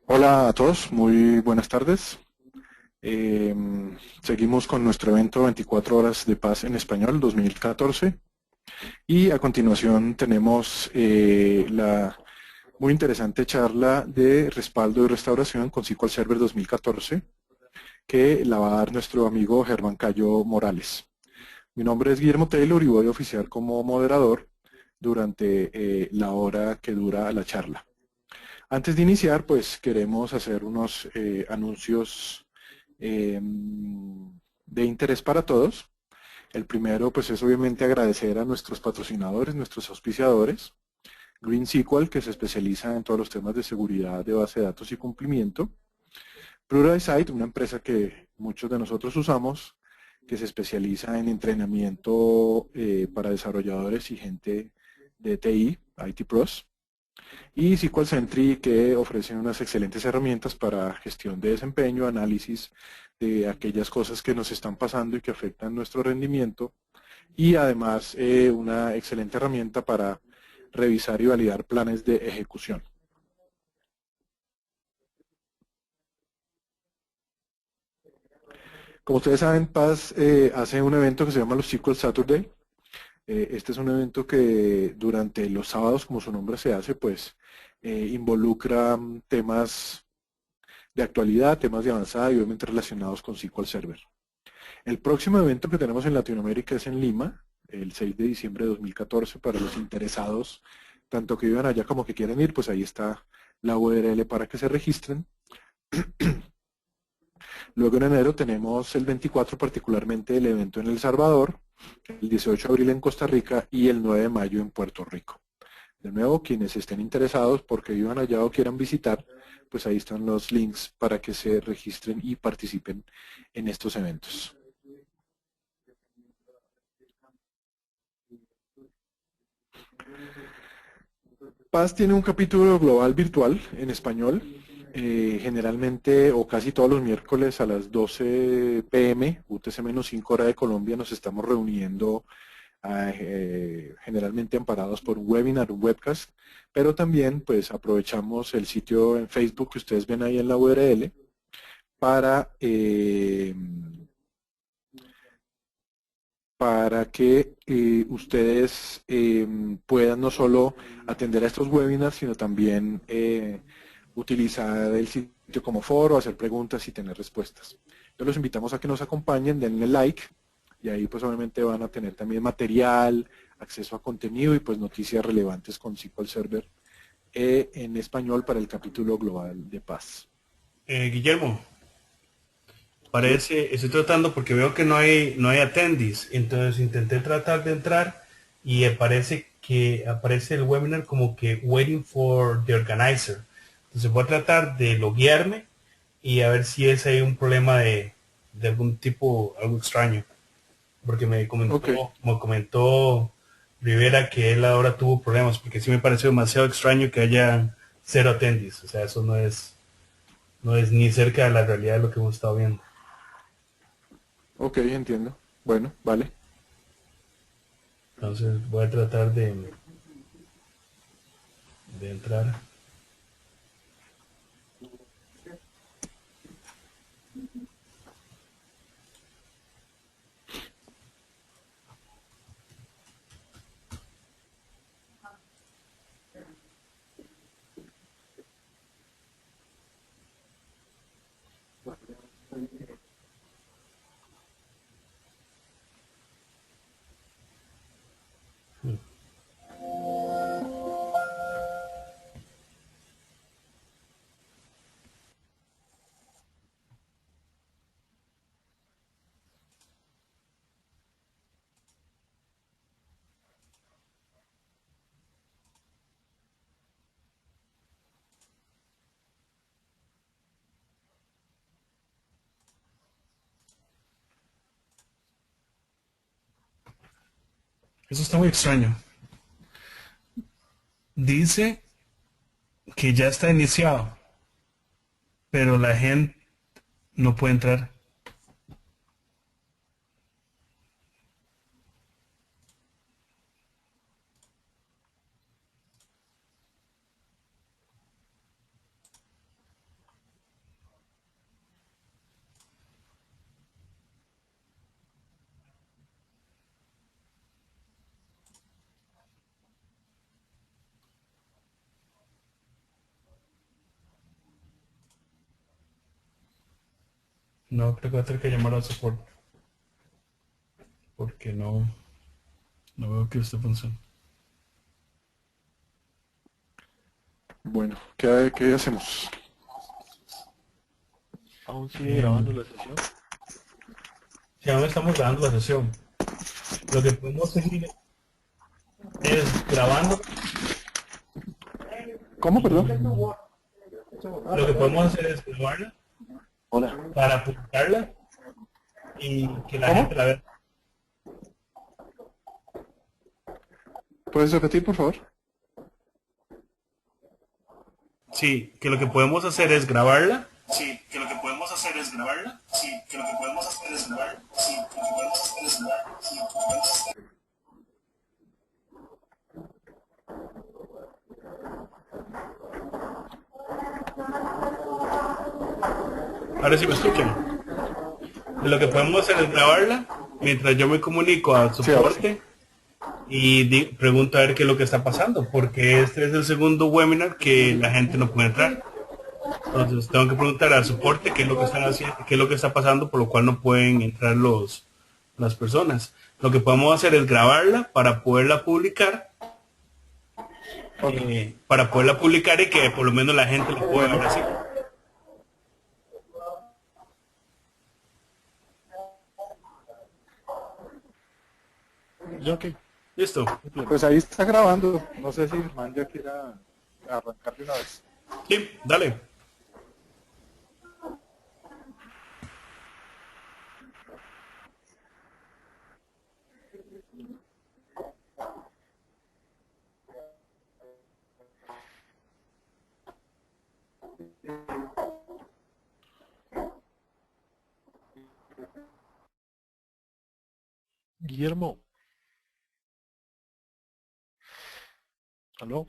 Hola a todos, muy buenas tardes. Eh, Seguimos con nuestro evento 24 horas de paz en español 2014 y a continuación tenemos la muy interesante charla de respaldo y restauración con SQL Server 2014 que la va a dar nuestro amigo Germán Cayo Morales. Mi nombre es Guillermo Taylor y voy a oficiar como moderador durante la hora que dura la charla. Antes de iniciar, pues queremos hacer unos anuncios de interés para todos. El primero, pues es obviamente agradecer a nuestros patrocinadores, nuestros auspiciadores, Green SQL, que se especializa en todos los temas de seguridad de base de datos y cumplimiento, Pluralsight, una empresa que muchos de nosotros usamos, que se especializa en entrenamiento para desarrolladores y gente de TI, IT Pros, y SQL Sentry, que ofrece unas excelentes herramientas para gestión de desempeño, análisis de aquellas cosas que nos están pasando y que afectan nuestro rendimiento, y además una excelente herramienta para revisar y validar planes de ejecución. Como ustedes saben, Paz hace un evento que se llama los SQL Saturday. Este es un evento que durante los sábados, como su nombre se hace, pues involucra temas de actualidad, temas de avanzada y obviamente relacionados con SQL Server. El próximo evento que tenemos en Latinoamérica es en Lima, el 6 de diciembre de 2014, para los interesados, tanto que vivan allá como que quieran ir, pues ahí está la URL para que se registren. Luego en enero tenemos el 24 particularmente el evento en El Salvador, el 18 de abril en Costa Rica y el 9 de mayo en Puerto Rico. De nuevo, quienes estén interesados porque vivan allá o quieran visitar, pues ahí están los links para que se registren y participen en estos eventos. Paz tiene un capítulo global virtual en español, generalmente o casi todos los miércoles a las 12 pm, UTC-5 hora de Colombia, nos estamos reuniendo generalmente amparados por un webinar, un webcast, pero también pues aprovechamos el sitio en Facebook que ustedes ven ahí en la URL para para que ustedes puedan no solo atender a estos webinars, sino también utilizar el sitio como foro, hacer preguntas y tener respuestas. Entonces los invitamos a que nos acompañen, denle like y ahí pues obviamente van a tener también material, acceso a contenido y pues noticias relevantes con SQL Server en español para el capítulo global de paz. Guillermo, ¿Sí? estoy tratando porque veo que no hay attendees, entonces intenté tratar de entrar y aparece el webinar como que waiting for the organizer. Entonces voy a tratar de loguearme y a ver si es ahí un problema de algún tipo, algo extraño, porque Ok, me comentó Rivera que él ahora tuvo problemas, porque sí me pareció demasiado extraño que haya cero attendees, o sea, eso no es ni cerca de la realidad de lo que hemos estado viendo. ok, entiendo. Bueno, vale. Entonces voy a tratar de entrar. Eso está muy extraño. Dice que ya está iniciado, pero la gente no puede entrar. No, creo que va a tener que llamar al soporte. Porque no veo que esto funcione. Bueno, ¿qué hacemos? ¿Aún sigue grabando Em, la sesión? si aún estamos grabando la sesión, lo que podemos seguir es grabando ¿Cómo, perdón? y lo que podemos hacer es grabarla Hola. para publicarla y que la gente ¿Cómo? la vea. ¿Puedes repetir, por favor? Sí, que lo que podemos hacer es grabarla. Sí, que lo que podemos hacer es grabarla. Sí, que lo que podemos hacer es grabarla. Sí, que lo que podemos hacer es grabarla. Sí, que lo que podemos hacer. Ahora sí me escuchan. Lo que podemos hacer es grabarla mientras yo me comunico al Sí, ahora sí. soporte y pregunto a ver qué es lo que está pasando, porque este es el segundo webinar que la gente no puede entrar. Entonces tengo que preguntar al soporte qué es lo que están haciendo, qué es lo que está pasando, por lo cual no pueden entrar las personas. Lo que podemos hacer es grabarla Ok. para poderla publicar y que por lo menos la gente la pueda Bueno, ver así. Ya, ok, Listo. no hay problema. pues ahí está grabando. No sé si Germán ya quiera arrancar de una vez. Sí, dale. Guillermo, ¿aló?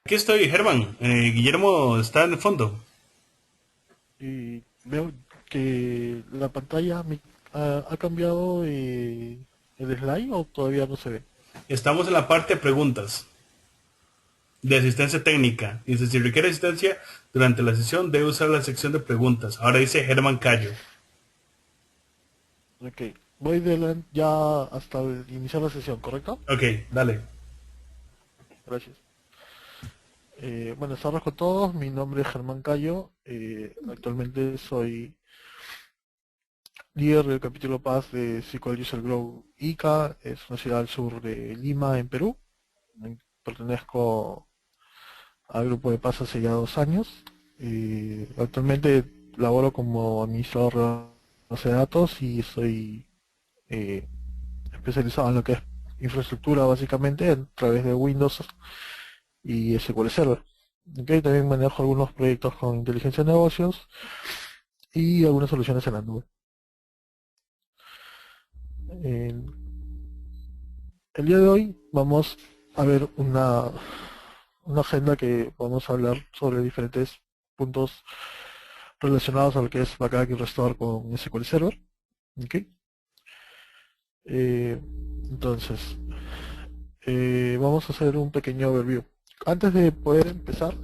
Aquí estoy, Germán. Guillermo está en el fondo. Y veo que la pantalla ha cambiado el slide o todavía no se ve. Estamos en la parte de preguntas de asistencia técnica. Dice, si requiere asistencia durante la sesión, debe usar la sección de preguntas. Ahora dice Germán Cayo. Ok, voy ya hasta iniciar la sesión, ¿correcto? Ok, dale. Gracias. Buenas tardes con todos, mi nombre es Germán Cayo, actualmente soy líder del capítulo Paz de SQL User Grow Ica, es una ciudad al sur de Lima, en Perú. Pertenezco al grupo de Paz hace ya 2 años. Actualmente laboro como administrador de base de datos y soy eh, especializado en lo que es infraestructura básicamente a través de Windows y SQL Server. Ok, también manejo algunos proyectos con inteligencia de negocios y algunas soluciones en la nube. En el día de hoy vamos a ver una agenda que vamos a hablar sobre diferentes puntos relacionados a lo que es Backup y Restore con SQL Server. ¿Ok? Eh, entonces, vamos a hacer un pequeño overview. Antes de poder empezar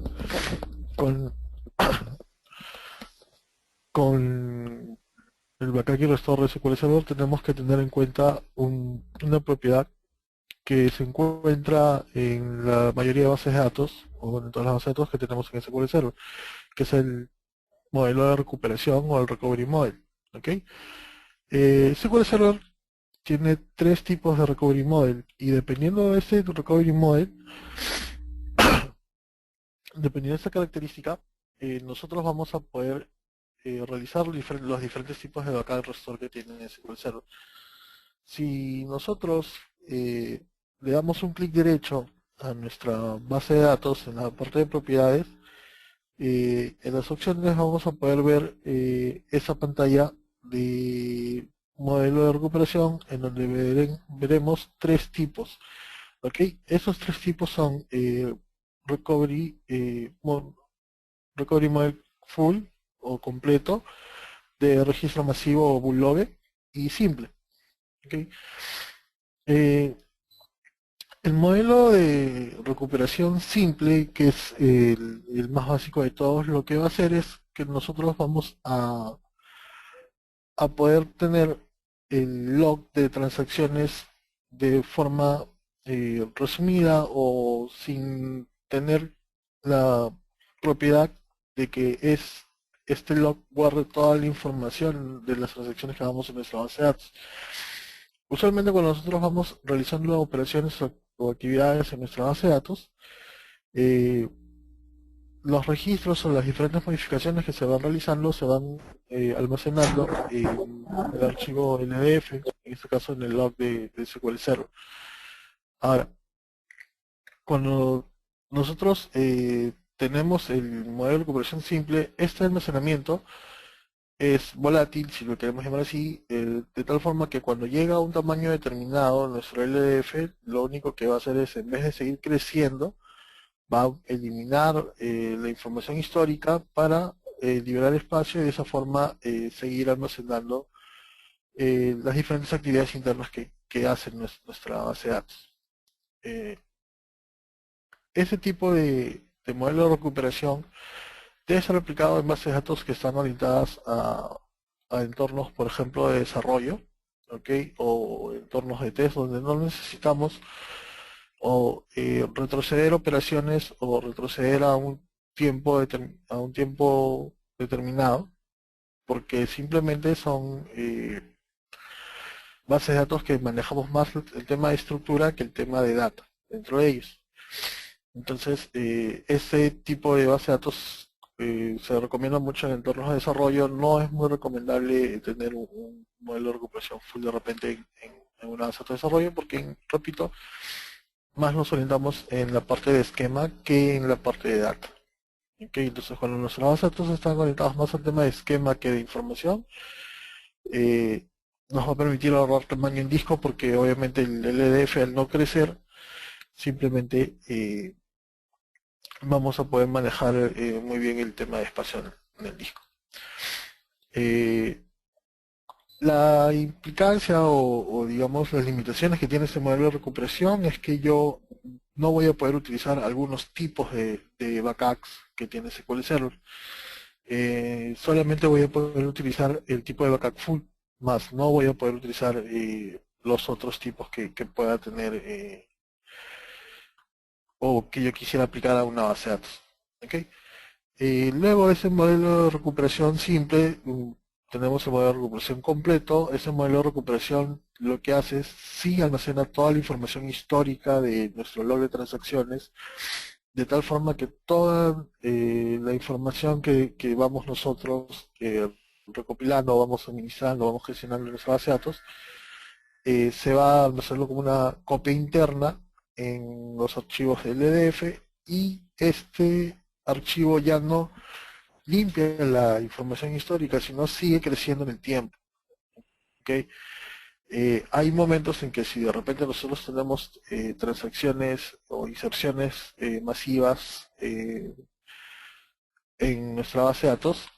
con, con el Backup y Restore de SQL Server, tenemos que tener en cuenta una propiedad que se encuentra en la mayoría de bases de datos, o bueno, en todas las bases de datos que tenemos en SQL Server, que es el modelo de recuperación o el recovery model. ¿Ok? SQL Server tiene tres tipos de recovery model y dependiendo de ese recovery model, dependiendo de esa característica, nosotros vamos a poder realizar los diferentes tipos de backup restore que tiene SQL Server. Si nosotros le damos un clic derecho a nuestra base de datos en la parte de propiedades, en las opciones vamos a poder ver esa pantalla de modelo de recuperación en donde veremos tres tipos. ¿Ok? Esos tres tipos son recovery, recovery model full o completo, de registro masivo o bootloader y simple. ¿Ok? Eh, El modelo de recuperación simple, que es el más básico de todos, lo que va a hacer es que nosotros vamos a poder tener el log de transacciones de forma resumida o sin tener la propiedad de que este log guarde toda la información de las transacciones que hagamos en nuestra base de datos. Usualmente cuando nosotros vamos realizando operaciones o actividades en nuestra base de datos, eh, los registros o las diferentes modificaciones que se van realizando se van almacenando en el archivo LDF, en este caso en el log de SQL Server. Ahora, cuando nosotros tenemos el modelo de recuperación simple, este almacenamiento es volátil, si lo queremos llamar así, de tal forma que cuando llega a un tamaño determinado, nuestro LDF lo único que va a hacer es, en vez de seguir creciendo, va a eliminar la información histórica para liberar espacio y de esa forma seguir almacenando las diferentes actividades internas que hace nuestra base de datos. Ese tipo de modelo de recuperación debe ser aplicado en bases de datos que están orientadas a entornos, por ejemplo, de desarrollo, ¿ok? O entornos de test donde no necesitamos o retroceder operaciones o retroceder a un tiempo determinado, porque simplemente son bases de datos que manejamos más el tema de estructura que el tema de data dentro de ellos. Entonces, ese tipo de base de datos se recomienda mucho en entornos de desarrollo. No es muy recomendable tener un modelo de recuperación full de repente en una base de datos de desarrollo, porque, repito, más nos orientamos en la parte de esquema que en la parte de data. Okay, entonces, cuando nuestras bases de datos están conectadas más al tema de esquema que de información, nos va a permitir ahorrar tamaño en disco, porque obviamente el LDF, al no crecer, simplemente vamos a poder manejar muy bien el tema de espacio en el disco. La implicancia o digamos las limitaciones que tiene este modelo de recuperación es que yo no voy a poder utilizar algunos tipos de backups que tiene SQL Server. Solamente voy a poder utilizar el tipo de backup full, más no voy a poder utilizar los otros tipos que pueda tener o que yo quisiera aplicar a una base de datos. ¿Okay? Luego de ese modelo de recuperación simple, tenemos el modelo de recuperación completo. Ese modelo de recuperación lo que hace es sí almacena toda la información histórica de nuestro log de transacciones, de tal forma que toda la información que vamos nosotros recopilando, vamos administrando, vamos gestionando en nuestra base de datos, se va a almacenarlo como una copia interna en los archivos de LDF, y este archivo ya no limpia la información histórica, sino sigue creciendo en el tiempo. ¿Okay? Hay momentos en que si de repente nosotros tenemos transacciones o inserciones masivas en nuestra base de datos,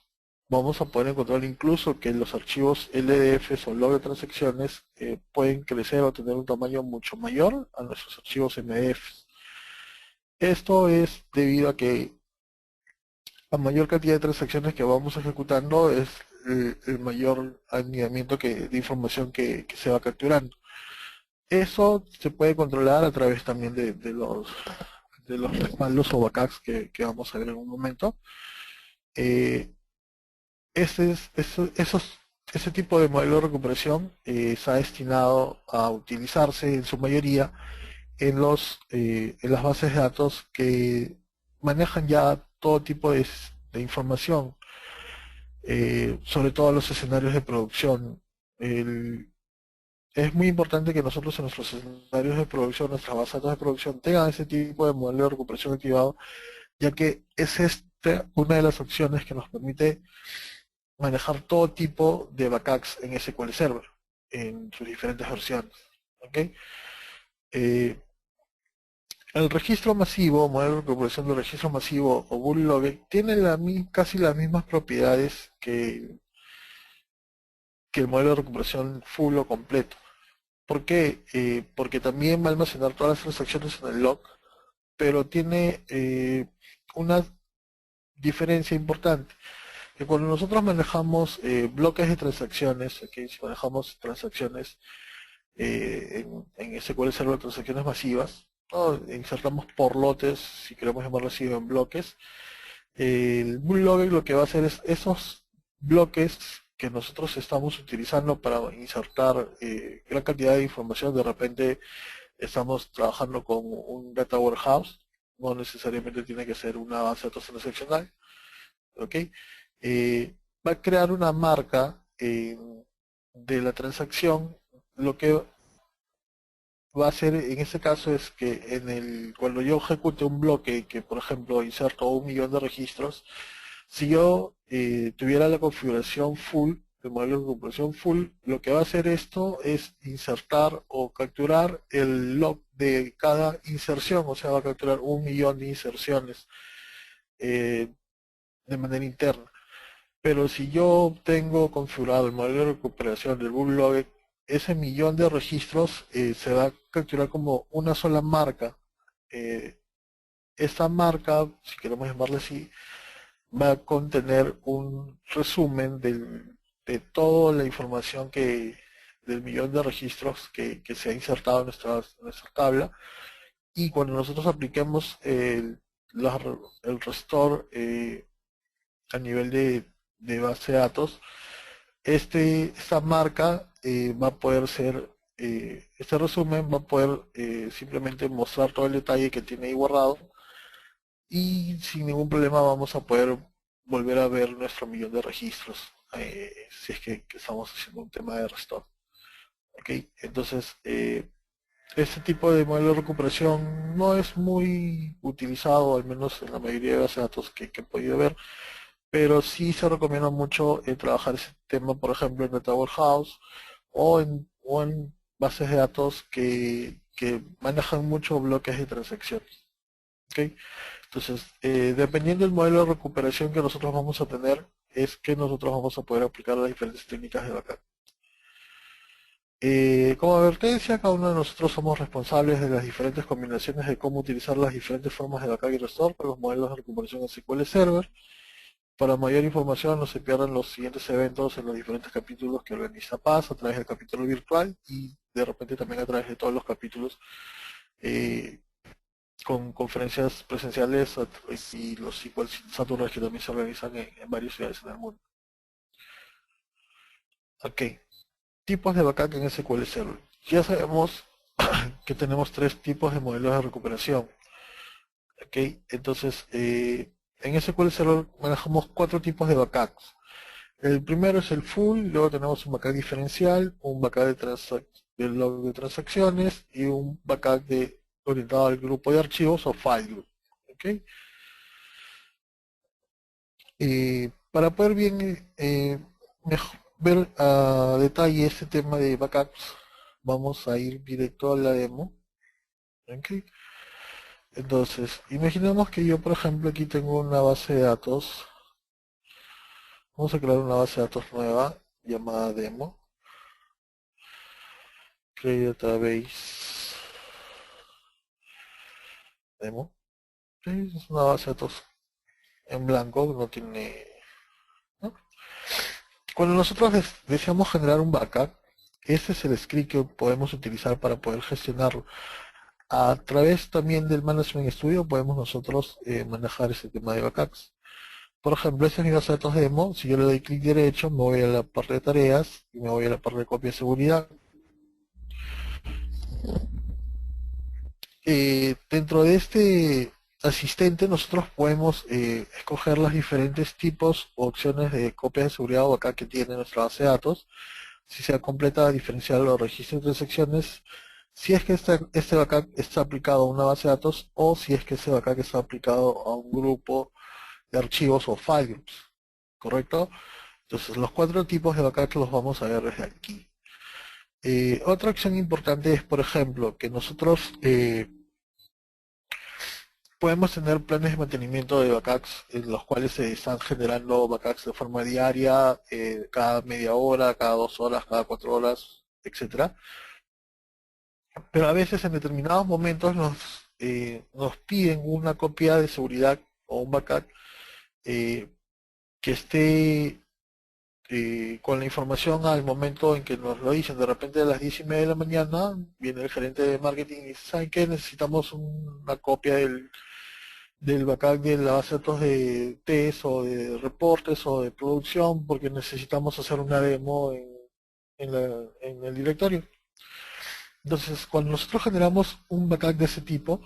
vamos a poder encontrar incluso que los archivos LDF o log de transacciones pueden crecer o tener un tamaño mucho mayor a nuestros archivos MDF. Esto es debido a que a mayor cantidad de transacciones que vamos ejecutando es el mayor anidamiento de información que se va capturando. Eso se puede controlar a través también de los respaldos o backups que vamos a ver en un momento. Ese tipo de modelo de recuperación está destinado a utilizarse en su mayoría en las bases de datos que manejan ya todo tipo de información, sobre todo los escenarios de producción. Es muy importante que nosotros en nuestros escenarios de producción, nuestras bases de datos de producción, tengan ese tipo de modelo de recuperación activado, ya que es una de las opciones que nos permite manejar todo tipo de backups en SQL Server, en sus diferentes versiones. ¿Okay? El registro masivo, modelo de recuperación del registro masivo o Bully Log, tiene casi las mismas propiedades que el modelo de recuperación full o completo. ¿Por qué? Porque también va a almacenar todas las transacciones en el log, pero tiene una diferencia importante. que cuando nosotros manejamos bloques de transacciones, aquí si manejamos transacciones en SQL Server, transacciones masivas, ¿no? Insertamos por lotes, si queremos llamarlo así, en bloques. El Bulldozer lo que va a hacer es esos bloques que nosotros estamos utilizando para insertar gran cantidad de información. De repente estamos trabajando con un data warehouse, no necesariamente tiene que ser una base de datos transaccional, ¿ok? Va a crear una marca de la transacción. Lo que va a hacer en ese caso es que cuando yo ejecute un bloque que, por ejemplo, inserto 1 millón de registros, si yo tuviera la configuración full, el modelo de configuración full, lo que va a hacer esto es insertar o capturar el log de cada inserción, o sea, va a capturar 1 millón de inserciones de manera interna. Pero si yo tengo configurado el modelo de recuperación del Bulldog, ese millón de registros se va a capturar como una sola marca. Esta marca, si queremos llamarla así, va a contener un resumen de toda la información del millón de registros que se ha insertado en nuestra tabla. Y cuando nosotros apliquemos el restore a nivel de base de datos, esta marca va a poder ser, este resumen va a poder simplemente mostrar todo el detalle que tiene ahí guardado, y sin ningún problema vamos a poder volver a ver nuestro millón de registros, si es que estamos haciendo un tema de restore. ¿Okay? Entonces, este tipo de modelo de recuperación no es muy utilizado, al menos en la mayoría de bases de datos que he podido ver, pero sí se recomienda mucho trabajar ese tema, por ejemplo, en Data Warehouse o en bases de datos que manejan mucho bloques de transacciones. ¿Okay? Entonces, dependiendo del modelo de recuperación que nosotros vamos a tener, es que nosotros vamos a poder aplicar las diferentes técnicas de backup. Como advertencia, cada uno de nosotros somos responsables de las diferentes combinaciones de cómo utilizar las diferentes formas de backup y restore para los modelos de recuperación en SQL Server. Para mayor información, no se pierdan los siguientes eventos en los diferentes capítulos que organiza Paz a través del capítulo virtual y de repente también a través de todos los capítulos con conferencias presenciales y los SQL Saturdays que también se organizan en varias ciudades en el mundo. Ok, tipos de backup en SQL Server. Ya sabemos que tenemos 3 tipos de modelos de recuperación. Ok, entonces en SQL Server manejamos 4 tipos de backups. El primero es el full, luego tenemos un backup diferencial, un backup del log de transacciones y un backup orientado al grupo de archivos o file group. ¿Okay? Para poder bien ver a detalle este tema de backups, vamos a ir directo a la demo. ¿Okay? Entonces, imaginemos que yo, por ejemplo, aquí tengo una base de datos. Vamos a crear una base de datos nueva llamada demo. Create database demo. Es una base de datos en blanco, no tiene, ¿no? Cuando nosotros deseamos generar un backup, este es el script que podemos utilizar para poder gestionarlo. A través también del Management Studio podemos nosotros manejar ese tema de backups. Por ejemplo, este es mi base de datos demo. Si yo le doy clic derecho, me voy a la parte de tareas y me voy a la parte de copia de seguridad. Dentro de este asistente nosotros podemos escoger los diferentes tipos o opciones de copia de seguridad o backup que tiene nuestra base de datos, si sea completa, diferencial o registro de transacciones, si es que este backup está aplicado a una base de datos o si es que ese backup está aplicado a un grupo de archivos o file groups, ¿correcto? Entonces los 4 tipos de backup los vamos a ver desde aquí. Otra acción importante es, por ejemplo, que nosotros podemos tener planes de mantenimiento de backups en los cuales se están generando backups de forma diaria, cada media hora, cada 2 horas, cada 4 horas, etcétera. Pero a veces en determinados momentos nos piden una copia de seguridad o un backup que esté con la información al momento en que nos lo dicen. De repente a las 10:30 de la mañana viene el gerente de marketing y dice, ¿saben qué? Necesitamos una copia del backup de la base de datos de test o de reportes o de producción porque necesitamos hacer una demo en el directorio. Entonces, cuando nosotros generamos un backup de ese tipo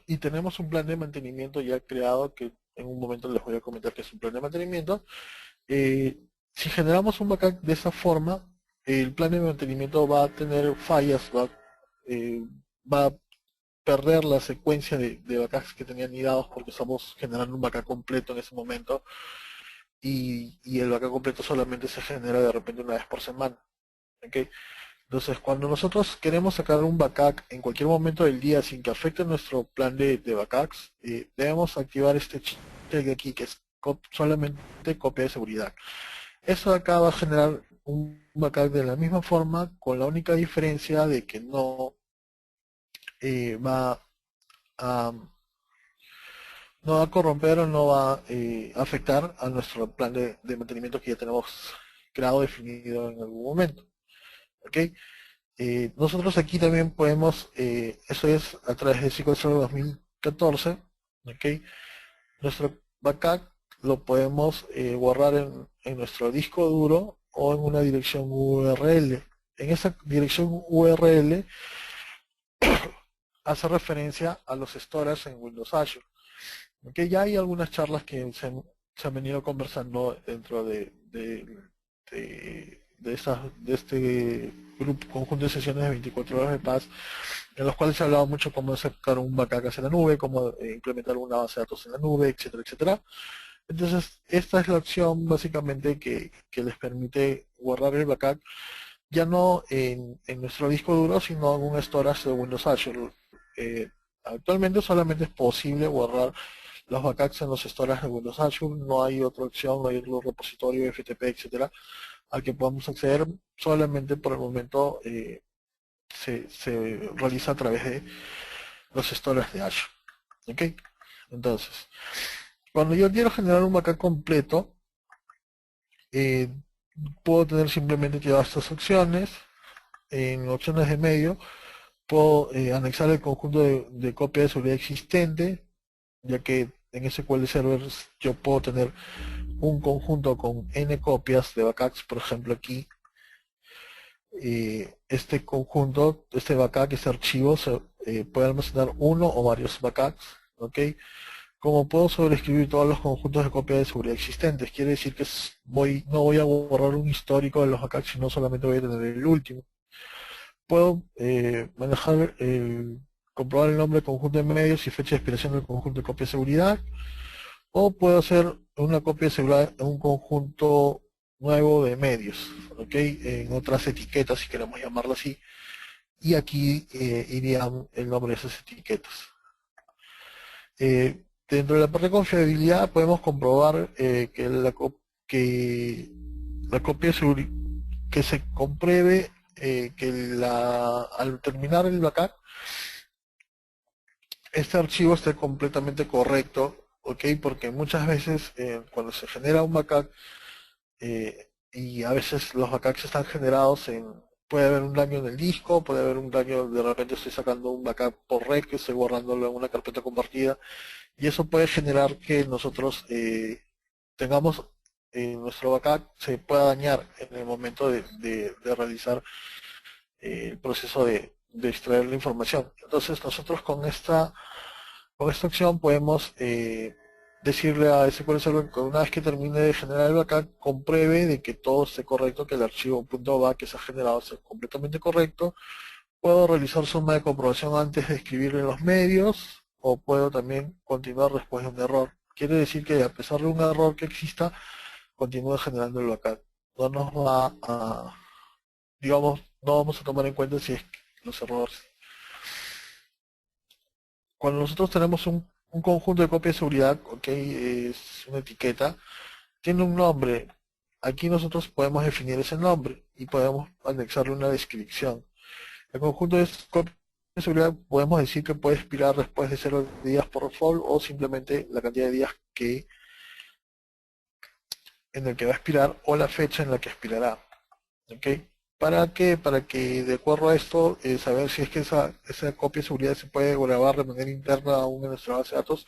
y tenemos un plan de mantenimiento ya creado, que en un momento les voy a comentar que es un plan de mantenimiento, si generamos un backup de esa forma, el plan de mantenimiento va a tener fallas, va a perder la secuencia de backups que tenían anidados porque estamos generando un backup completo en ese momento y el backup completo solamente se genera de repente una vez por semana. ¿Okay? Entonces, cuando nosotros queremos sacar un backup en cualquier momento del día sin que afecte nuestro plan de backups, debemos activar este check de aquí que es solamente copia de seguridad. Eso de acá va a generar un backup de la misma forma, con la única diferencia de que no va a no va a corromper o no va a afectar a nuestro plan de mantenimiento que ya tenemos creado, definido en algún momento. ¿Okay? Nosotros aquí también podemos, eso es a través de SQL Server 2014, ¿okay? Nuestro backup lo podemos guardar en nuestro disco duro o en una dirección URL. En esa dirección URL hace referencia a los storage en Windows Azure. ¿Okay? Ya hay algunas charlas que se han venido conversando dentro de este grupo, conjunto de sesiones de 24 horas de paz, en los cuales se ha hablado mucho cómo sacar un backup hacia la nube, cómo implementar una base de datos en la nube, etcétera, etcétera. Entonces, esta es la opción básicamente que les permite guardar el backup ya no en nuestro disco duro, sino en un storage de Windows Azure. Actualmente solamente es posible guardar los backups en los storage de Windows Azure, no hay otra opción, no hay otro repositorio, FTP, etcétera, al que podamos acceder. Solamente por el momento se realiza a través de los storage de Azure. ¿Okay? Entonces, cuando yo quiero generar un backup completo, puedo tener simplemente todas estas opciones. En opciones de medio, puedo anexar el conjunto de copia de seguridad existente, ya que en SQL Server yo puedo tener un conjunto con n copias de backups. Por ejemplo, aquí este conjunto, este backup, este archivo puede almacenar uno o varios backups. ¿Ok? Como puedo sobreescribir todos los conjuntos de copia de seguridad existentes, quiere decir que no voy a borrar un histórico de los backups, sino solamente voy a tener el último. Puedo manejar, comprobar el nombre del conjunto de medios y fecha de expiración del conjunto de copia de seguridad, o puedo hacer una copia de seguridad en un conjunto nuevo de medios, ¿ok? En otras etiquetas, si queremos llamarlo así, y aquí iría el nombre de esas etiquetas. Dentro de la parte de confiabilidad podemos comprobar que la copia de seguridad, que se compruebe al terminar el backup, este archivo esté completamente correcto, ¿ok? Porque muchas veces cuando se genera un backup, y a veces los backups están generados puede haber un daño en el disco, puede haber un daño, de repente estoy sacando un backup por red, que estoy guardándolo en una carpeta compartida, y eso puede generar que nosotros tengamos nuestro backup se pueda dañar en el momento de realizar el proceso de extraer la información. Entonces nosotros con esta opción podemos decirle a SQL Server que una vez que termine de generar el backup, compruebe de que todo esté correcto, que el archivo .bat que se ha generado esté completamente correcto. Puedo realizar suma de comprobación antes de escribirle los medios, o puedo también continuar después de un error. Quiere decir que a pesar de un error que exista, continúa generando el backup. No nos va a, digamos, no vamos a tomar en cuenta si es los errores. Cuando nosotros tenemos un conjunto de copia de seguridad, ok, es una etiqueta, tiene un nombre. Aquí nosotros podemos definir ese nombre y podemos anexarle una descripción. El conjunto de copia de seguridad podemos decir que puede expirar después de 0 días por default, o simplemente la cantidad de días que en el que va a expirar o la fecha en la que expirará. ¿Ok? ¿Para qué? Para que de acuerdo a esto, saber si es que esa copia de seguridad se puede grabar de manera interna aún en nuestra base de datos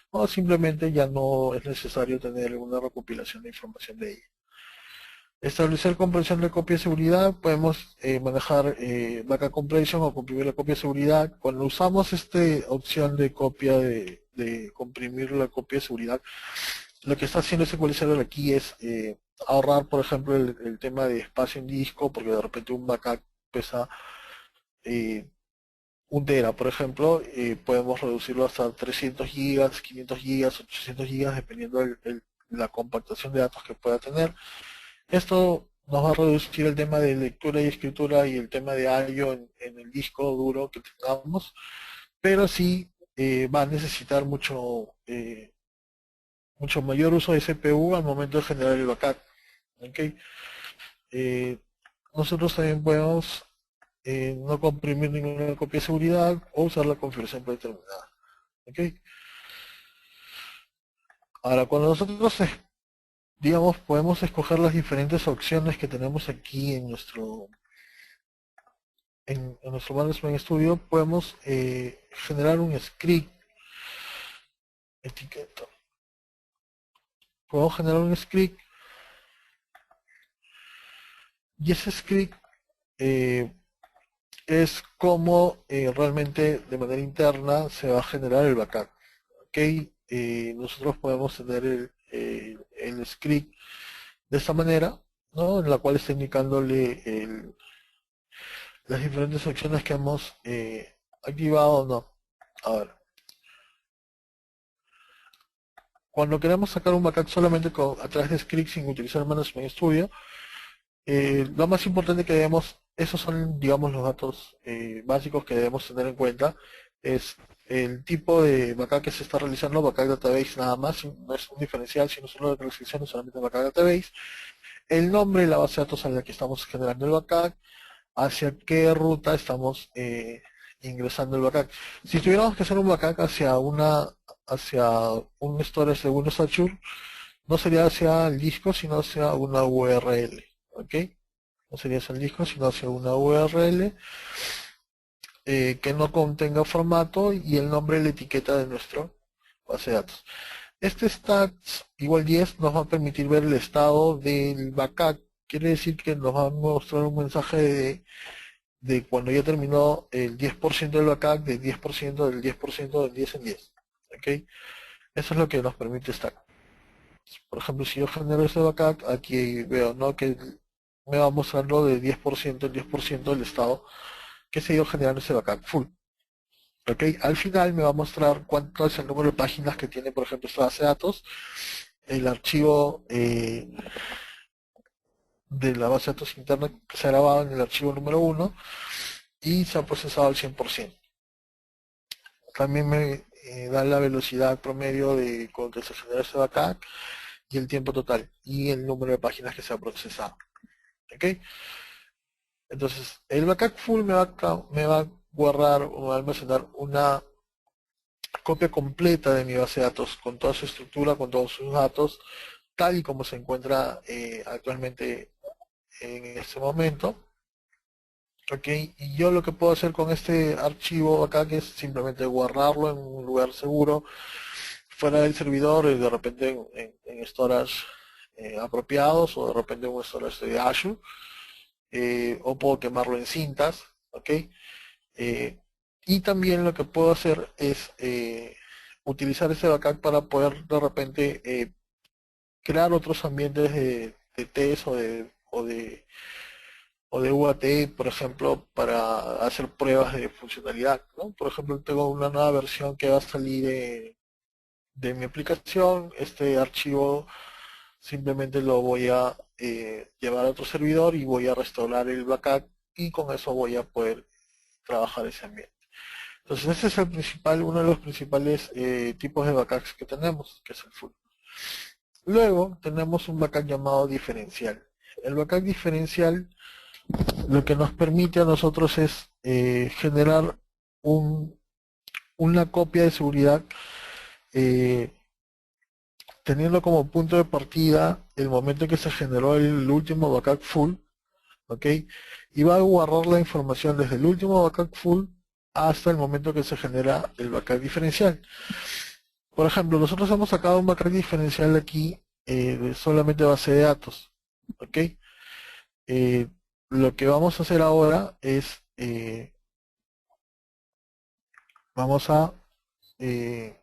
o simplemente ya no es necesario tener una recopilación de información de ella. Establecer comprensión de copia de seguridad, podemos manejar backup compression o comprimir la copia de seguridad. Cuando usamos esta opción de copia de comprimir la copia de seguridad, lo que está haciendo SQL Server aquí es ahorrar, por ejemplo, el tema de espacio en disco, porque de repente un backup pesa 1 tera, por ejemplo, podemos reducirlo hasta 300 gigas, 500 gigas, 800 gigas, dependiendo la compactación de datos que pueda tener. Esto nos va a reducir el tema de lectura y escritura y el tema de I/O en el disco duro que tengamos, pero sí va a necesitar mucho mayor uso de CPU al momento de generar el backup. ¿Okay? Nosotros también podemos no comprimir ninguna copia de seguridad o usar la configuración predeterminada. ¿Okay? Ahora, cuando nosotros digamos, podemos escoger las diferentes opciones que tenemos aquí en nuestro Management Studio, podemos generar un script, etiqueta. Podemos generar un script y ese script es como realmente de manera interna se va a generar el backup. ¿Okay? Nosotros podemos tener el script de esta manera, ¿no? En la cual está indicándole las diferentes opciones que hemos activado o no. Ahora, cuando queremos sacar un backup solamente a través de script sin utilizar Management Studio, lo más importante que debemos, esos son, digamos, los datos básicos que debemos tener en cuenta, es el tipo de backup que se está realizando, backup database nada más, no es un diferencial, sino solo de transacciones, solamente backup database, el nombre de la base de datos a la que estamos generando el backup, hacia qué ruta estamos ingresando el backup. Si tuviéramos que hacer un backup hacia un storage de Windows Azure, no sería hacia el disco, sino hacia una URL. ¿Ok? No sería hacia el disco, sino hacia una URL que no contenga formato y el nombre y la etiqueta de nuestro base de datos. Este stats igual 10 nos va a permitir ver el estado del backup. Quiere decir que nos va a mostrar un mensaje de cuando ya terminó el 10% del backup, del 10%, del 10%, del 10 en 10. ¿Ok? Eso es lo que nos permite Stack. Por ejemplo, si yo genero ese backup, aquí veo, ¿no?, que me va mostrando de 10%, el 10% del estado que se ha ido generando ese backup full. ¿Ok? Al final me va a mostrar cuánto es el número de páginas que tiene, por ejemplo, esta base de datos, el archivo de la base de datos interna que se ha grabado en el archivo número 1 y se ha procesado al 100%. También me da la velocidad promedio con que se genera ese backup y el tiempo total y el número de páginas que se ha procesado. ¿Ok? Entonces, el backup full me va a guardar o va a almacenar una copia completa de mi base de datos con toda su estructura, con todos sus datos, tal y como se encuentra actualmente en este momento. Ok, y yo lo que puedo hacer con este archivo acá, que es simplemente guardarlo en un lugar seguro, fuera del servidor, y de repente en storage apropiados, o de repente en un storage de Azure, o puedo quemarlo en cintas, ok. Y también lo que puedo hacer es utilizar ese backup para poder de repente crear otros ambientes de test o de UAT, por ejemplo, para hacer pruebas de funcionalidad, ¿no? Por ejemplo, tengo una nueva versión que va a salir de mi aplicación. Este archivo simplemente lo voy a llevar a otro servidor y voy a restaurar el backup y con eso voy a poder trabajar ese ambiente. Entonces ese es uno de los principales tipos de backups que tenemos, que es el full. Luego tenemos un backup llamado diferencial. El backup diferencial lo que nos permite a nosotros es generar una copia de seguridad teniendo como punto de partida el momento en que se generó el último backup full, ¿ok? Y va a guardar la información desde el último backup full hasta el momento que se genera el backup diferencial. Por ejemplo, nosotros hemos sacado un backup diferencial aquí de solamente base de datos, ¿ok? Lo que vamos a hacer ahora es, vamos a eh,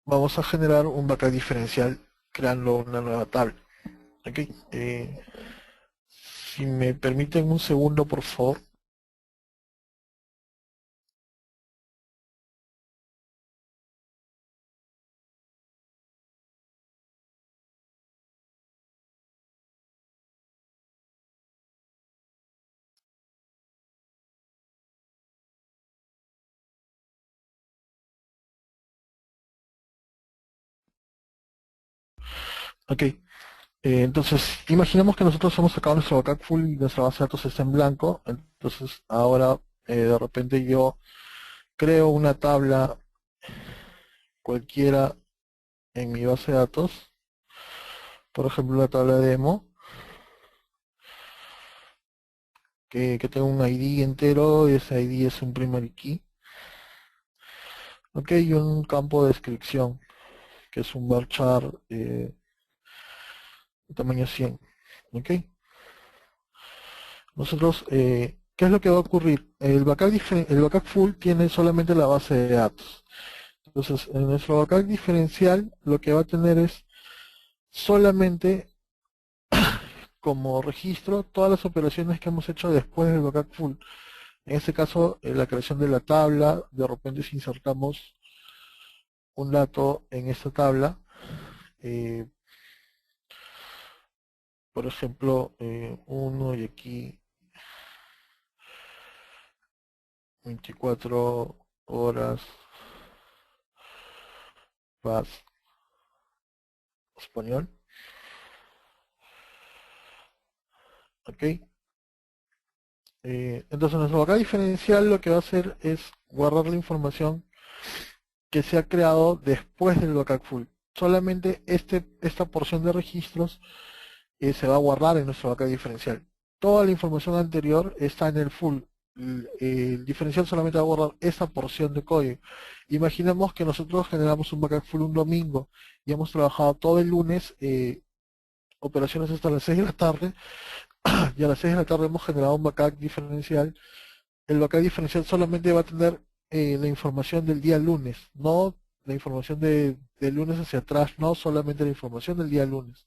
vamos a generar un backup diferencial creando una nueva tabla. ¿Ok? Si me permiten un segundo, por favor. Ok. Entonces, imaginemos que nosotros hemos sacado nuestro backup full y nuestra base de datos está en blanco. Entonces, ahora de repente yo creo una tabla cualquiera en mi base de datos. Por ejemplo, la tabla demo. Que tenga un ID entero y ese ID es un primary key. Ok, y un campo de descripción, que es un varchar de tamaño 100. Ok. Nosotros, ¿qué es lo que va a ocurrir? El backup full tiene solamente la base de datos. Entonces, en nuestro backup diferencial, lo que va a tener es solamente como registro todas las operaciones que hemos hecho después del backup full. En este caso, la creación de la tabla, de repente si insertamos un dato en esta tabla, eh, por ejemplo, 1 y aquí 24 horas paz español, ok. Entonces nuestro backup diferencial lo que va a hacer es guardar la información que se ha creado después del backup full. Solamente esta porción de registros se va a guardar en nuestro backup diferencial. Toda la información anterior está en el full. El diferencial solamente va a guardar esa porción de código. Imaginemos que nosotros generamos un backup full un domingo y hemos trabajado todo el lunes, operaciones hasta las 6 de la tarde, y a las 6 de la tarde hemos generado un backup diferencial. El backup diferencial solamente va a tener la información del día lunes, no la información de lunes hacia atrás, no solamente la información del día lunes.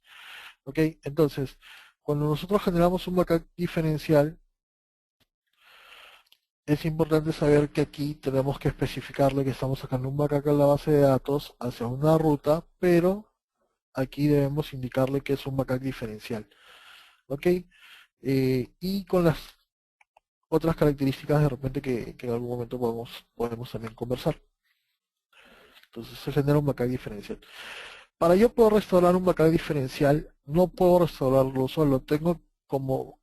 ¿Ok? Entonces, cuando nosotros generamos un backup diferencial, es importante saber que aquí tenemos que especificarle que estamos sacando un backup a la base de datos hacia una ruta, pero aquí debemos indicarle que es un backup diferencial. ¿Ok? Y con las otras características de repente que en algún momento podemos también conversar. Entonces se genera un backup diferencial. Para yo poder restaurar un backup diferencial, no puedo restaurarlo solo.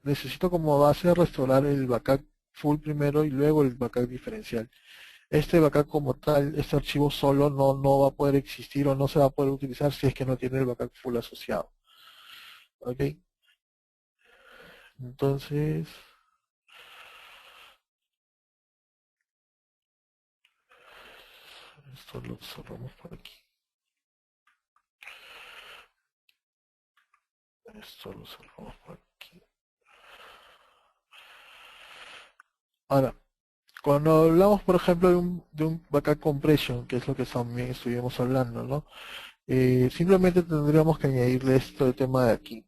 Necesito como base restaurar el backup full primero y luego el backup diferencial. Este backup como tal, este archivo solo no va a poder existir o no se va a poder utilizar si es que no tiene el backup full asociado. ¿Ok? Entonces, esto lo cerramos por aquí. Esto lo cerramos por aquí. Ahora, cuando hablamos, por ejemplo, de un backup compression, que es lo que también estuvimos hablando, ¿no? Simplemente tendríamos que añadirle este tema de aquí.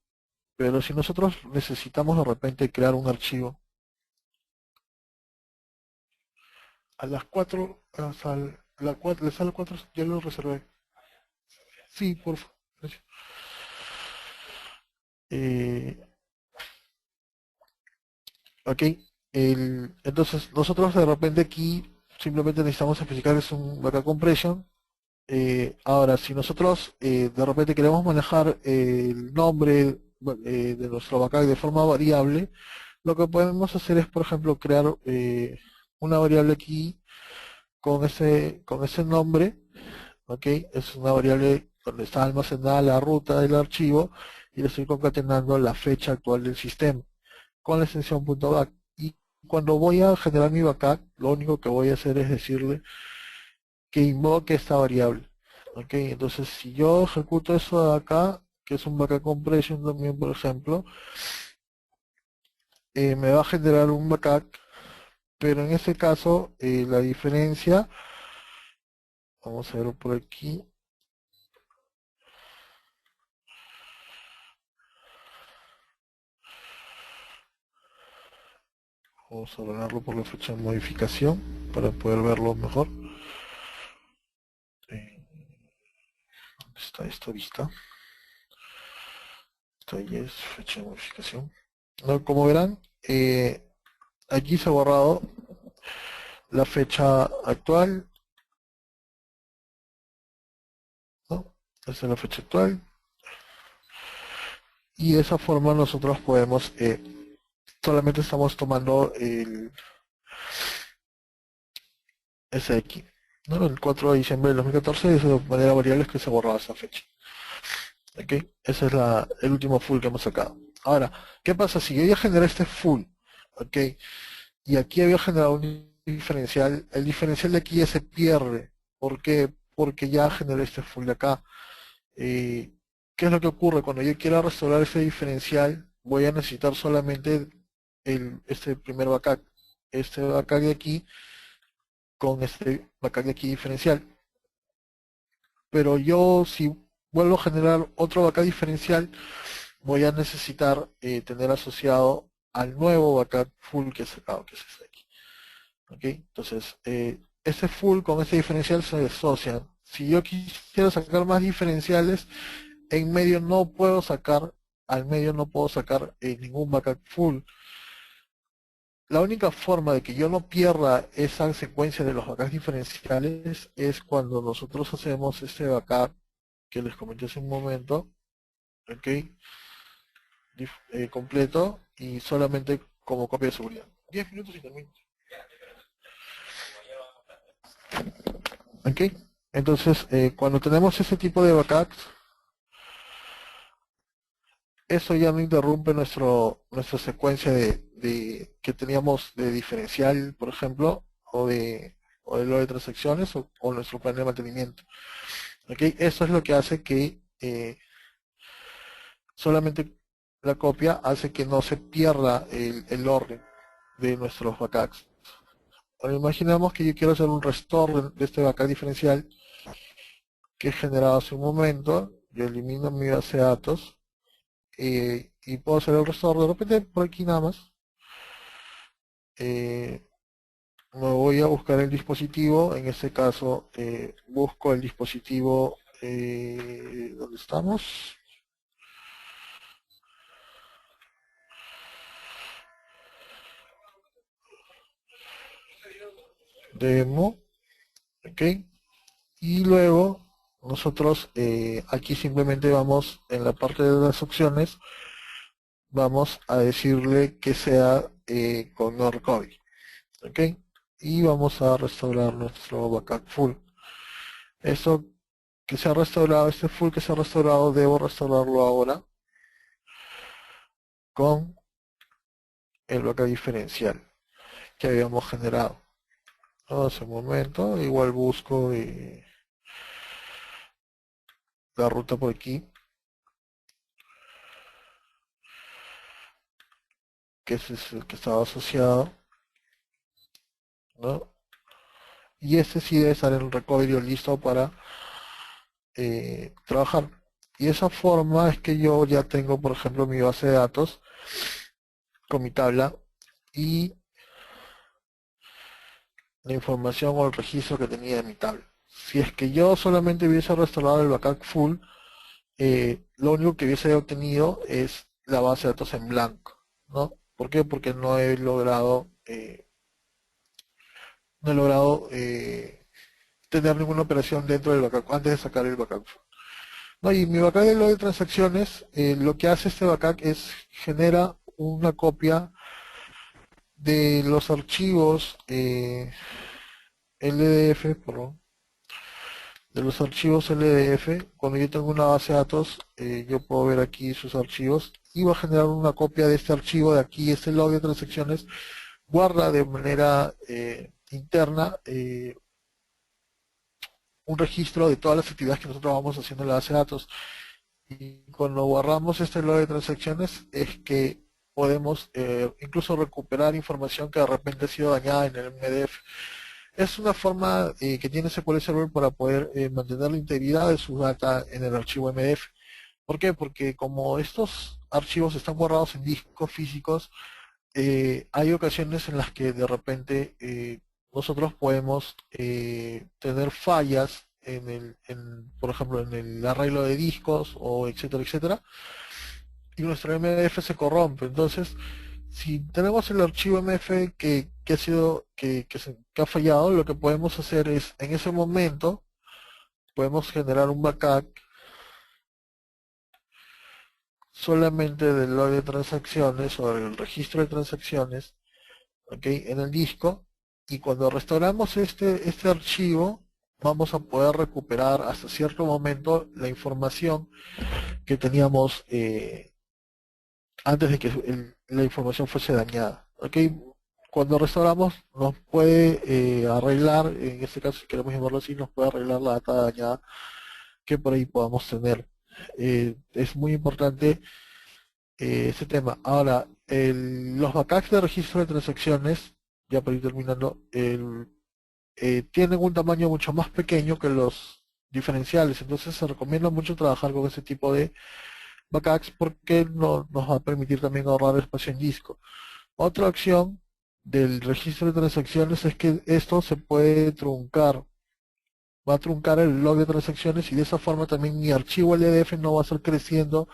Pero si nosotros necesitamos de repente crear un archivo, a las 4, la sala 4 ya lo reservé. Sí, por favor. Eh, ok, entonces nosotros de repente aquí simplemente necesitamos especificar que es un backup compression. Ahora, si nosotros de repente queremos manejar el nombre de nuestro backup de forma variable, lo que podemos hacer es, por ejemplo, crear una variable aquí con ese nombre, ¿ok? Es una variable donde está almacenada la ruta del archivo y le estoy concatenando la fecha actual del sistema con la extensión .back. Y cuando voy a generar mi backup, lo único que voy a hacer es decirle que invoque esta variable. ¿Ok? Entonces, si yo ejecuto eso de acá, que es un backup compression también, por ejemplo, me va a generar un backup, pero en este caso, la diferencia, vamos a verlo por aquí, vamos a ordenarlo por la fecha de modificación para poder verlo mejor. ¿Dónde está esta vista? Esta ahí es fecha de modificación. No, como verán, aquí se ha borrado la fecha actual, ¿no? Esta es la fecha actual. Y de esa forma nosotros podemos, solamente estamos tomando ese de aquí, ¿no? El 4 de diciembre del 2014, es de manera variable es que se borraba esa fecha. ¿Ok? Ese es el último full que hemos sacado. Ahora, ¿qué pasa si yo ya generé este full? ¿Ok? Y aquí había generado un diferencial. El diferencial de aquí ya se pierde. ¿Por qué? Porque ya generé este full de acá. ¿Qué es lo que ocurre? Cuando yo quiera restaurar ese diferencial, voy a necesitar solamente este primer backup. Este backup de aquí con este backup de aquí diferencial. Pero yo, si vuelvo a generar otro backup diferencial, voy a necesitar tener asociado al nuevo backup full que he sacado, que es este de aquí. ¿Ok? Entonces, este full con este diferencial se asocian. Si yo quisiera sacar más diferenciales, en medio no puedo sacar, al medio no puedo sacar ningún backup full. La única forma de que yo no pierda esa secuencia de los backups diferenciales es cuando nosotros hacemos este backup que les comenté hace un momento, ¿ok? Completo y solamente como copia de seguridad. 10 minutos y termino. ¿Ok? Entonces, cuando tenemos ese tipo de backups, eso ya no interrumpe nuestra secuencia que teníamos de diferencial, por ejemplo, o de lo de transacciones o nuestro plan de mantenimiento. ¿Ok? Eso es lo que hace que solamente la copia hace que no se pierda el orden de nuestros backups. Ahora imaginamos que yo quiero hacer un restore de este backup diferencial que he generado hace un momento. Yo elimino mi base de datos y puedo hacer el restore de repente por aquí nada más. Me voy a buscar el dispositivo, en este caso busco el dispositivo, ¿dónde estamos? Demo, ok, y luego nosotros aquí simplemente vamos en la parte de las opciones, vamos a decirle que sea con no recovery, ok, y vamos a restaurar nuestro backup full. Eso que se ha restaurado, este full que se ha restaurado, debo restaurarlo ahora con el backup diferencial que habíamos generado. Hace un momento, igual busco la ruta por aquí, que es el que estaba asociado, ¿no? Y este sí debe estar en el recovery listo para trabajar. Y de esa forma es que yo ya tengo, por ejemplo, mi base de datos con mi tabla y la información o el registro que tenía de mi tabla. Si es que yo solamente hubiese restaurado el backup full, lo único que hubiese obtenido es la base de datos en blanco, ¿no? ¿Por qué? Porque no he logrado tener ninguna operación dentro del backup antes de sacar el backup. No, y mi backup de lo de transacciones, lo que hace este backup es genera una copia de los archivos LDF, perdón, de los archivos LDF. Cuando yo tengo una base de datos, yo puedo ver aquí sus archivos y va a generar una copia de este archivo de aquí, este log de transacciones, guarda de manera interna un registro de todas las actividades que nosotros vamos haciendo en la base de datos. Y cuando guardamos este log de transacciones es que podemos incluso recuperar información que de repente ha sido dañada en el MDF. Es una forma que tiene SQL Server para poder mantener la integridad de su data en el archivo MDF. ¿Por qué? Porque como estos archivos están guardados en discos físicos, hay ocasiones en las que de repente nosotros podemos tener fallas por ejemplo, en el arreglo de discos o etcétera, etcétera, y nuestro MDF se corrompe. Entonces, si tenemos el archivo MDF que ha fallado, lo que podemos hacer es, en ese momento, podemos generar un backup solamente del log de transacciones o del registro de transacciones, ¿ok?, en el disco, y cuando restauramos este archivo, vamos a poder recuperar hasta cierto momento la información que teníamos antes de que la información fuese dañada. ¿Ok? Cuando restauramos nos puede arreglar, en este caso si queremos llamarlo así, nos puede arreglar la data dañada que por ahí podamos tener. Es muy importante ese tema. Ahora, los backups de registro de transacciones, ya para ir terminando, tienen un tamaño mucho más pequeño que los diferenciales, entonces se recomienda mucho trabajar con ese tipo de backups porque nos va a permitir también ahorrar espacio en disco. Otra opción del registro de transacciones es que esto se puede truncar, va a truncar el log de transacciones y de esa forma también mi archivo LDF no va a estar creciendo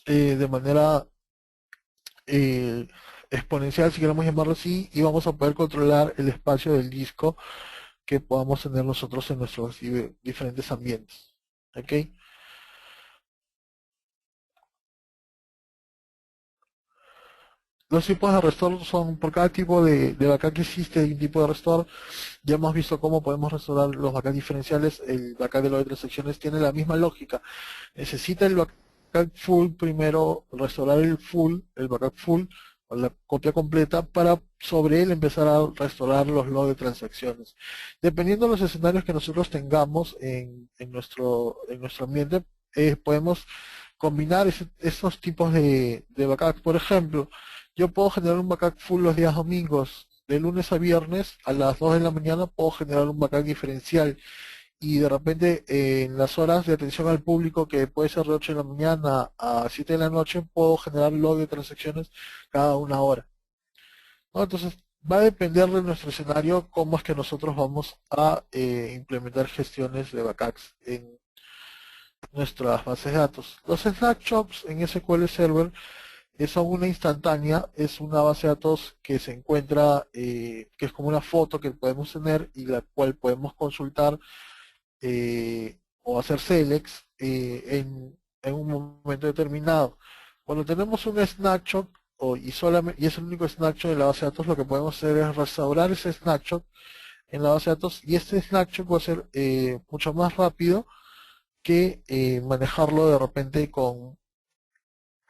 de manera exponencial, si queremos llamarlo así, y vamos a poder controlar el espacio del disco que podamos tener nosotros en nuestros diferentes ambientes. ¿Ok? Los tipos de restore son, por cada tipo de backup que existe, hay un tipo de restore. Ya hemos visto cómo podemos restaurar los backups diferenciales. El backup de las transacciones tiene la misma lógica. Necesita el backup full primero, restaurar el backup full, o la copia completa, para sobre él empezar a restaurar los logs de transacciones. Dependiendo de los escenarios que nosotros tengamos en nuestro ambiente, podemos combinar esos tipos de backups. Por ejemplo, yo puedo generar un backup full los días domingos. De lunes a viernes a las 2 de la mañana puedo generar un backup diferencial. Y de repente en las horas de atención al público, que puede ser de 8 de la mañana a 7 de la noche, puedo generar log de transacciones cada una hora, ¿no? Entonces va a depender de nuestro escenario cómo es que nosotros vamos a implementar gestiones de backups en nuestras bases de datos. Los snapshots en SQL Server son una instantánea, es una base de datos que se encuentra, que es como una foto que podemos tener y la cual podemos consultar o hacer selects en un momento determinado. Cuando tenemos un snapshot y es el único snapshot de la base de datos, lo que podemos hacer es restaurar ese snapshot en la base de datos y este snapshot va a ser mucho más rápido que manejarlo de repente con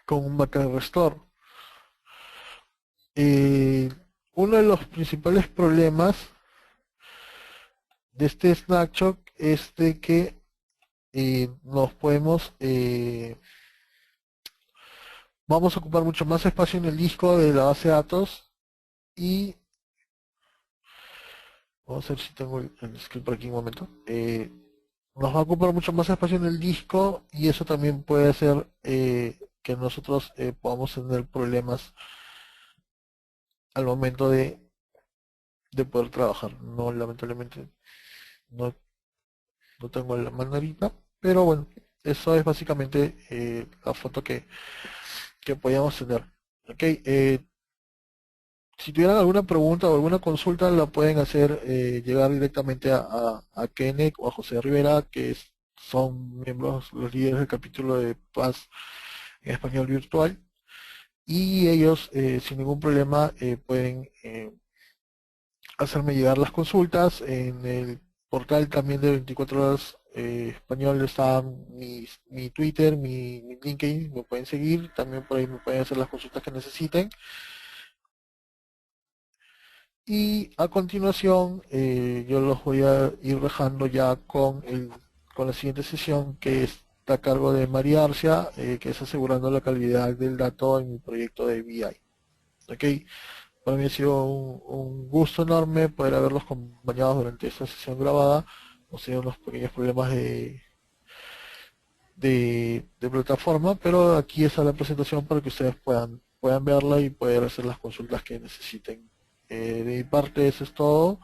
un backup restore. Uno de los principales problemas de este snapshot es de que vamos a ocupar mucho más espacio en el disco de la base de datos y vamos a ver si tengo el script por aquí un momento. Nos va a ocupar mucho más espacio en el disco y eso también puede hacer que nosotros podamos tener problemas al momento de poder trabajar. No, lamentablemente no, no tengo la mano ahorita, pero bueno, eso es básicamente la foto que podíamos tener. Ok, si tuvieran alguna pregunta o alguna consulta, la pueden hacer llegar directamente a Kenneth o a José Rivera, son miembros, los líderes del capítulo de Paz en español virtual, y ellos sin ningún problema pueden hacerme llegar las consultas. portal también de 24 horas español está mi Twitter, mi LinkedIn, me pueden seguir, también por ahí me pueden hacer las consultas que necesiten. Y a continuación yo los voy a ir dejando ya con la siguiente sesión que está a cargo de María Arcia, que es asegurando la calidad del dato en mi proyecto de BI. ¿Ok? Para mí ha sido un gusto enorme poder haberlos acompañado durante esta sesión grabada. Hemos tenido unos pequeños problemas de plataforma, pero aquí está la presentación para que ustedes puedan verla y poder hacer las consultas que necesiten. De mi parte eso es todo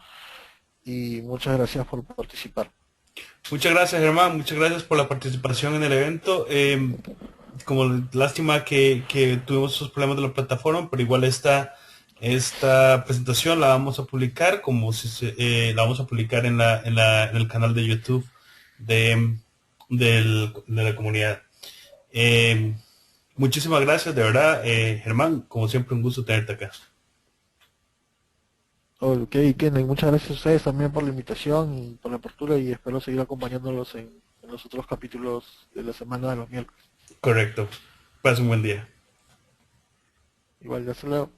y muchas gracias por participar. Muchas gracias, Germán. Muchas gracias por la participación en el evento. Como lástima que tuvimos esos problemas de la plataforma, pero igual esta presentación la vamos a publicar la vamos a publicar en el canal de YouTube de, de la comunidad. Muchísimas gracias, de verdad, Germán. Como siempre, un gusto tenerte acá. Ok, Kenneth, muchas gracias a ustedes también por la invitación y por la apertura y espero seguir acompañándolos en los otros capítulos de la semana de los miércoles. Correcto. Pasa un buen día. Igual, hasta luego.